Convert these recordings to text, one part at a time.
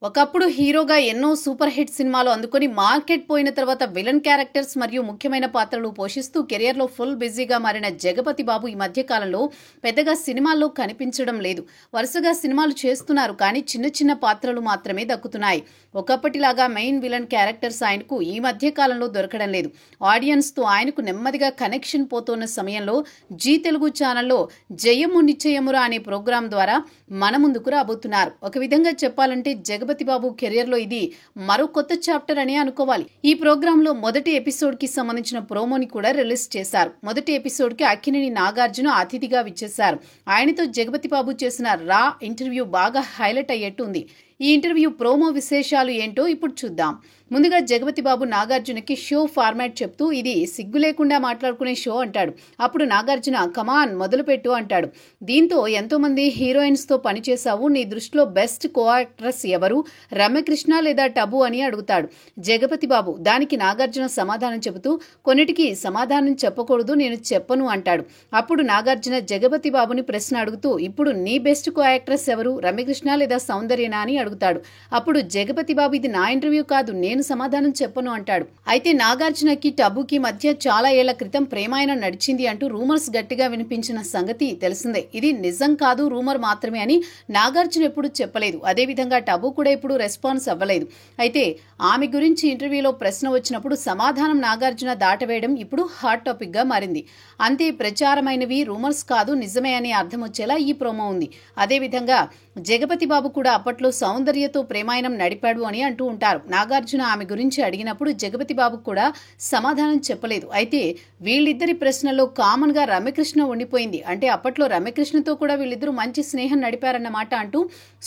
ఒకప్పుడు హీరోగా ఎన్నో సూపర్ హిట్ సినిమాలు అందుకొని మార్కెట్ పోయిన తర్వాత విలన్ క్యారెక్టర్స్ మరియు ముఖ్యమైన పాత్రలు పోషిస్తూ కెరియర్లో ఫుల్ బిజీగా మారిన జగపతి బాబు ఈ మధ్య కాలంలో పెద్దగా సినిమాల్లో కనిపించడం లేదు. వరుసగా సినిమాలు చేస్తున్నారు, కానీ చిన్న చిన్న పాత్రలు మాత్రమే దక్కుతున్నాయి. ఒకప్పటిలాగా మెయిన్ విలన్ క్యారెక్టర్స్ ఆయనకు ఈ మధ్య కాలంలో దొరకడం లేదు. ఆడియన్స్తో ఆయనకు నెమ్మదిగా కనెక్షన్ పోతున్న సమయంలో జీ తెలుగు ఛానల్లో జయము నిశ్చయమురా అనే ప్రోగ్రాం ద్వారా మన ముందుకు రాబోతున్నారు. ఒక విధంగా చెప్పాలంటే జగపతి బాబు కెరియర్ లో ఇది మరో కొత్త చాప్టర్ అని అనుకోవాలి. ఈ ప్రోగ్రామ్ లో మొదటి ఎపిసోడ్ కి సంబంధించిన ప్రోమోని కూడా రిలీజ్ చేశారు. మొదటి ఎపిసోడ్ కి అక్కినేని నాగార్జున అతిథిగా విచ్చేశారు. ఆయనతో జగపతి బాబు చేసిన రా ఇంటర్వ్యూ బాగా హైలైట్ అయ్యేట్టు ఉంది. ఈ ఇంటర్వ్యూ ప్రోమో విశేషాలు ఏంటో ఇప్పుడు చూద్దాం. ముందుగా జగపతి బాబు నాగార్జునకి షో ఫార్మాట్ చెప్తూ ఇది సిగ్గు లేకుండా మాట్లాడుకునే షో అంటాడు. అప్పుడు నాగార్జున కమాన్ మొదలుపెట్టు అంటాడు. దీంతో ఎంతో మంది హీరోయిన్స్ తో పనిచేశావు, నీ దృష్టిలో బెస్ట్ కో యాక్ట్రెస్ ఎవరు, రమ్యకృష్ణ లేదా టబు అని అడుగుతాడు జగపతి బాబు. దానికి నాగార్జున సమాధానం చెబుతూ కొన్నిటికి సమాధానం చెప్పకూడదు, నేను చెప్పను అంటాడు. అప్పుడు నాగార్జున జగపతి బాబుని ప్రశ్న అడుగుతూ ఇప్పుడు నీ బెస్ట్ కో యాక్ట్రెస్ ఎవరు, రమ్యకృష్ణ లేదా సౌందర్యనా అని అడుగుతాడు. అప్పుడు జగపతి బాబు ఇది నా ఇంటర్వ్యూ కాదు, నేను సమాధానం చెప్పను అంటాడు. అయితే నాగార్జునకి టబుకి మధ్య చాలా ఏళ్ల క్రితం ప్రేమాయణం నడిచింది అంటూ రూమర్స్ గట్టిగా వినిపించిన సంగతి తెలిసిందే. ఇది నిజం కాదు, రూమర్ మాత్రమే అని నాగార్జున ఎప్పుడు చెప్పలేదు. అదేవిధంగా టబు కూడా ఇప్పుడు రెస్పాన్స్ అవ్వలేదు. అయితే ఆమె గురించి ఇంటర్వ్యూలో ప్రశ్న వచ్చినప్పుడు సమాధానం నాగార్జున దాటవేయడం ఇప్పుడు హాట్ టాపిక్ గా మారింది. అంతే ప్రచారమైనవి రూమర్స్ కాదు, నిజమే అని అర్థం వచ్చేలా ఈ ప్రోమో ఉంది. అదేవిధంగా జగపతి బాబు కూడా అప్పట్లో సౌందర్యతో ప్రేమాయణం నడిపాడు అని అంటూ ఉంటారు. నాగార్జున ఆమె గురించి అడిగినప్పుడు జగపతి బాబు కూడా సమాధానం చెప్పలేదు. అయితే వీళ్ళిద్దరి ప్రశ్నలో కామన్ గా రమ్యకృష్ణ ఉండిపోయింది. అంటే అప్పట్లో రమ్యకృష్ణతో కూడా వీళ్ళిద్దరూ మంచి స్నేహం నడిపారన్నమాట అంటూ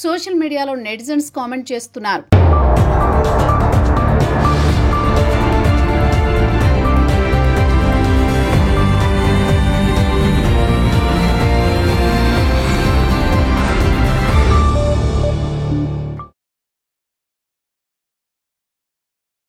సోషల్ మీడియాలో నెటిజన్స్ కామెంట్ చేస్తున్నారు.